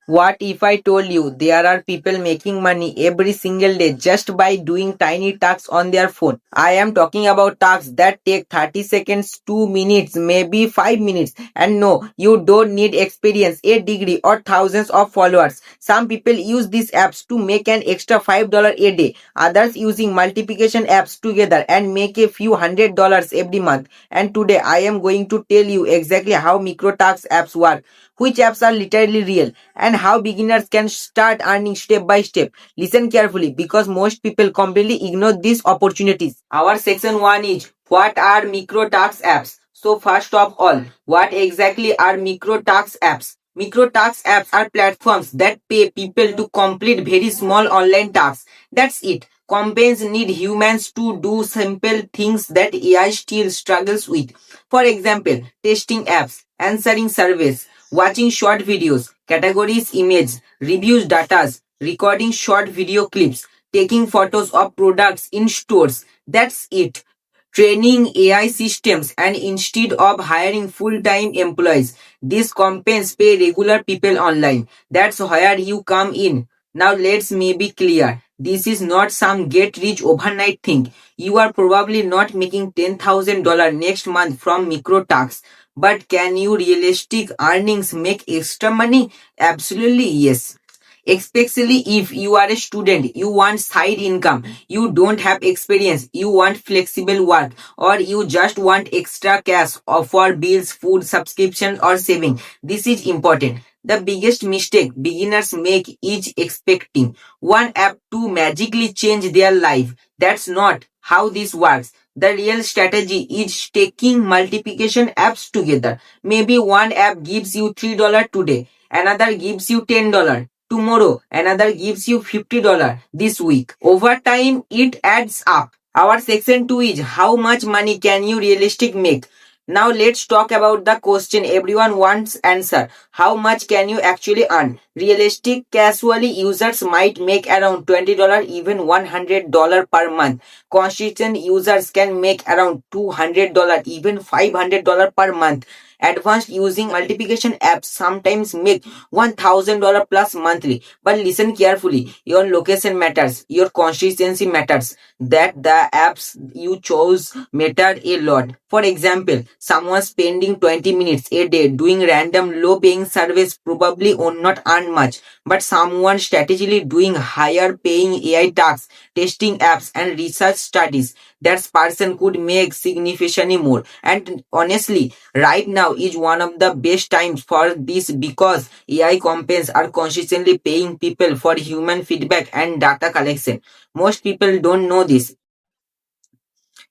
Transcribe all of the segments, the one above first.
What if I told you there are people making money every single day just by doing tiny tasks on their phone? I am talking about tasks that take 30 seconds, 2 minutes, maybe 5 minutes. And no, you don't need experience, a degree, or thousands of followers. Some people use these apps to make an extra $5 a day. Others using multiplication apps together and make a few $100 every month. And today I am going to tell you exactly how micro task apps work, which apps are literally real, and how beginners can start earning step by step. Listen carefully because most people completely ignore these opportunities. Our section 1 is what are micro task apps? So first of all, what exactly are micro task apps? Micro task apps are platforms that pay people to complete very small online tasks. That's it. Companies need humans to do simple things that AI still struggles with. For example, testing apps, answering surveys, watching short videos, categories image, reviews datas, recording short video clips, taking photos of products in stores. That's it. Training AI systems, and instead of hiring full-time employees, these companies pay regular people online. That's where you come in. Now let's be clear. This is not some get rich overnight thing. You are probably not making $10,000 next month from micro tasks. But can you realistic earnings make extra money? Absolutely yes. Especially if you are a student, you want side income, you don't have experience, you want flexible work, or you just want extra cash for bills, food, subscription, or saving. This is important. The biggest mistake beginners make is expecting one app to magically change their life. That's not how this works. The real strategy is taking multiplication apps together. Maybe one app gives you $3 today, another gives you $10 tomorrow, another gives you $50 this week. Over time, it adds up. Our section 2 is how much money can you realistically make? Now let's talk about the question everyone wants answer. How much can you actually earn? Realistic casually users might make around $20, even $100 per month. Consistent users can make around $200, even $500 per month. Advanced using multiplication apps sometimes make $1,000 plus monthly. But listen carefully. Your location matters. Your consistency matters. That the apps you chose matter a lot. For example, someone spending 20 minutes a day doing random low paying service probably will not earn much. But someone strategically doing higher paying AI tasks, testing apps, and research studies, that person could make significantly more. And honestly, right now is one of the best times for this because AI companies are consistently paying people for human feedback and data collection. Most people don't know this.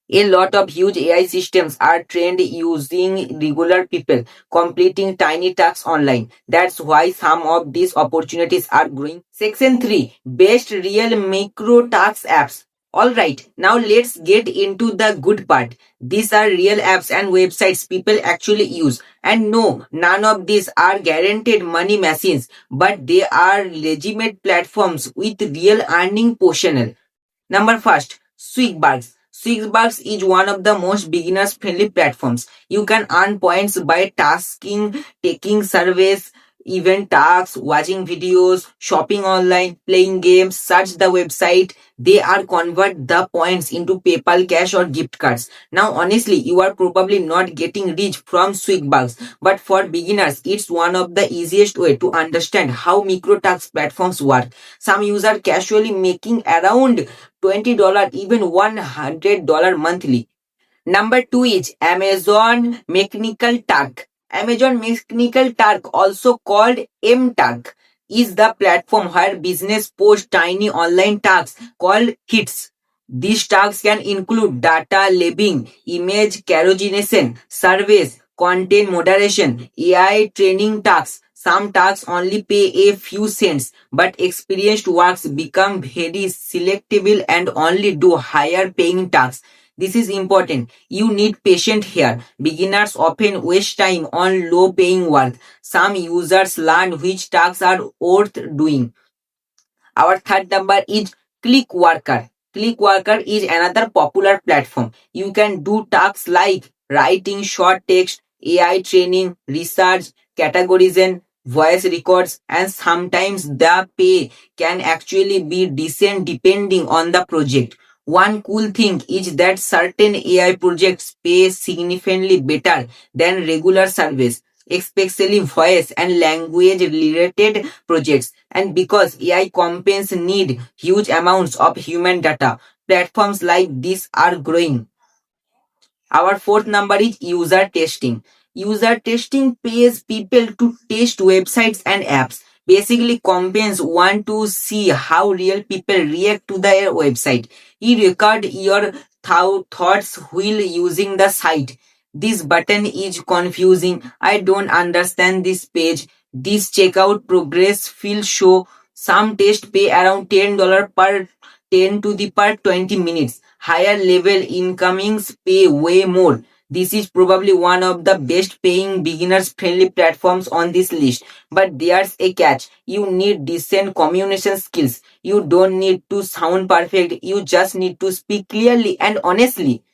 A lot of huge AI systems are trained using regular people completing tiny tasks online. That's why some of these opportunities are growing. Section 3, Best Real Micro Task Apps. Alright, now let's get into the good part. These are real apps and websites people actually use. And no, none of these are guaranteed money machines, but they are legitimate platforms with real earning potential. Number first, Swigbucks. Swigbucks is one of the most beginners friendly platforms. You can earn points by tasking, taking surveys, event tasks, watching videos, shopping online, playing games, search the website. They are convert the points into PayPal cash or gift cards. Now honestly, you are probably not getting rich from Swigbucks, but for beginners, it's one of the easiest way to understand how micro tax platforms work. Some users casually making around $20, even $100 monthly. Number 2 is Amazon Mechanical Turk. Amazon Mechanical Turk, also called MTurk, is the platform where business post tiny online tasks called hits. These tasks can include data labeling, image carogenation, surveys, content moderation, AI training tasks. Some tasks only pay a few cents, but experienced workers become very selectable and only do higher paying tasks. This is important. You need patience here. Beginners often waste time on low paying work. Some users learn which tasks are worth doing. Our third number is Clickworker. Clickworker is another popular platform. You can do tasks like writing short text, AI training, research, categorization, voice records, and sometimes the pay can actually be decent depending on the project. One cool thing is that certain AI projects pay significantly better than regular service, especially voice and language related projects. And because AI campaigns need huge amounts of human data, platforms like this are growing. Our fourth number is user testing. User testing pays people to test websites and apps. Basically, companies want to see how real people react to their website. You record your thoughts while using the site. This button is confusing. I don't understand this page. This checkout progress feels show. Some tests pay around $10 per 10 to the per 20 minutes. Higher level incomings pay way more. This is probably one of the best paying beginners friendly platforms on this list. But there's a catch. You need decent communication skills. You don't need to sound perfect. You just need to speak clearly and honestly.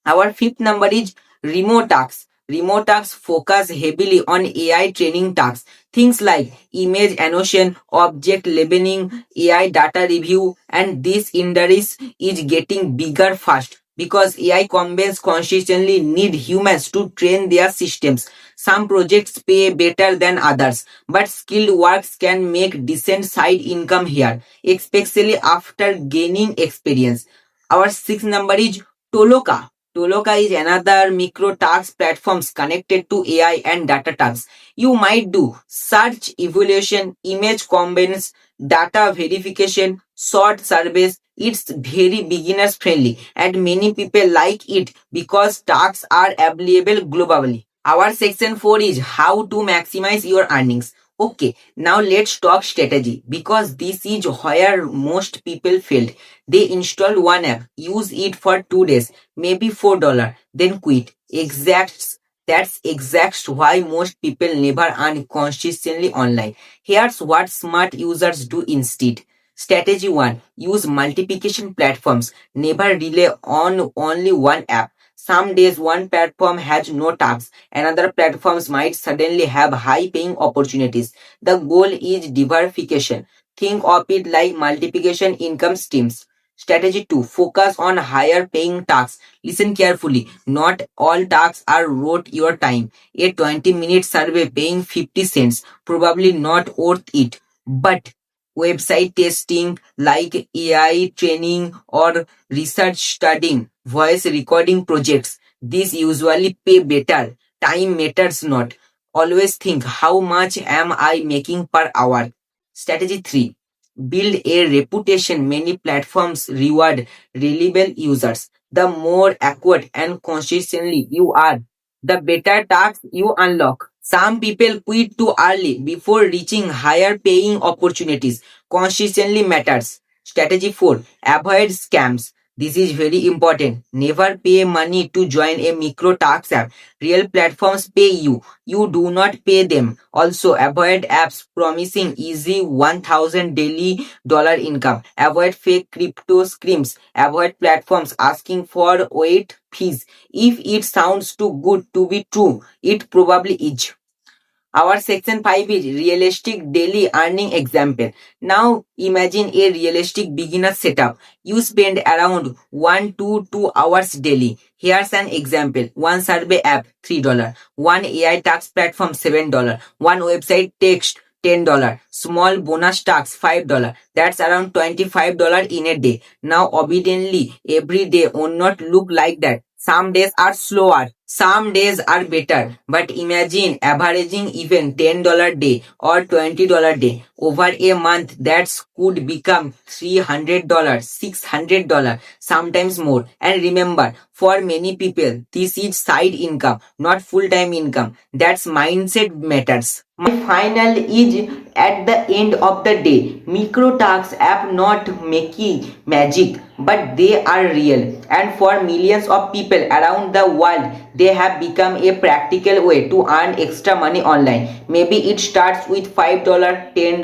Our fifth number is remote tasks. Remote tasks focus heavily on AI training tasks. Things like image annotation, object labeling, AI data review, and this industry is getting bigger fast because AI companies consistently need humans to train their systems. Some projects pay better than others, but skilled works can make decent side income here, especially after gaining experience. Our sixth number is Toloka. Toloka is another micro task platforms connected to AI and data tasks. You might do search evaluation, image combines, data verification, short surveys. It's very beginners friendly and many people like it because tasks are available globally. Our section 4 is how to maximize your earnings. Okay, now let's talk strategy because this is where most people failed. They install one app, use it for 2 days, maybe $4, then quit. That's exact why most people never earn consistently online. Here's what smart users do instead. Strategy 1. Use multiplication platforms. Never rely on only one app. Some days one platform has no tabs. Another platforms might suddenly have high paying opportunities. The goal is diversification. Think of it like multiplication income streams. Strategy 2. Focus on higher paying tasks. Listen carefully. Not all tasks are worth your time. A 20-minute survey paying 50 cents probably not worth it. But website testing like AI training or research studying, voice recording projects, these usually pay better. Time matters not. Always think how much am I making per hour. Strategy 3. Build a reputation. Many platforms reward reliable users. The more accurate and consistently you are, the better tasks you unlock. Some people quit too early before reaching higher paying opportunities. Consistently matters. Strategy 4. Avoid scams. This is very important. Never pay money to join a micro tax app. Real platforms pay you. You do not pay them. Also, avoid apps promising easy 1000 daily dollar income. Avoid fake crypto schemes. Avoid platforms asking for wait fees. If it sounds too good to be true, it probably is. Our section 5 is realistic daily earning example. Now imagine a realistic beginner setup. You spend around 1 to 2 hours daily. Here's an example. One survey app $3, one AI tax platform $7, one website text $10, small bonus tax $5. That's around $25 in a day. Now obediently every day will not look like that. Some days are slower, some days are better, but imagine averaging even $10 day or $20 day. Over a month, that could become $300, $600, sometimes more. And remember, for many people, this is side income, not full-time income. That's mindset matters. My final is at the end of the day. Micro tasks app not making magic, but they are real. And for millions of people around the world, they have become a practical way to earn extra money online. Maybe it starts with $5, $10,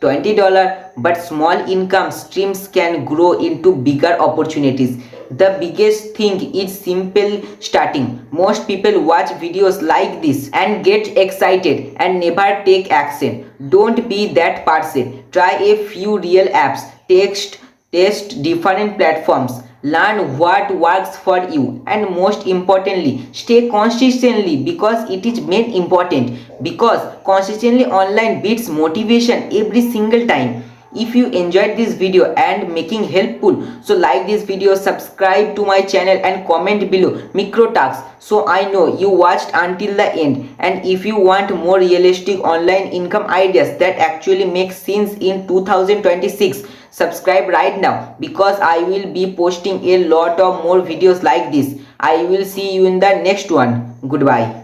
$20, but small income streams can grow into bigger opportunities. The biggest thing is simple starting. Most people watch videos like this and get excited and never take action. Don't be that person. Try a few real apps. Test different platforms. Learn what works for you, and most importantly, stay consistently, because it is main important, because consistently online beats motivation every single time. If you enjoyed this video and making helpful, so like this video, subscribe to my channel and comment below micro tasks, so I know you watched until the end. And if you want more realistic online income ideas that actually make sense in 2026, subscribe right now, because I will be posting a lot of more videos like this. I will see you in the next one. Goodbye.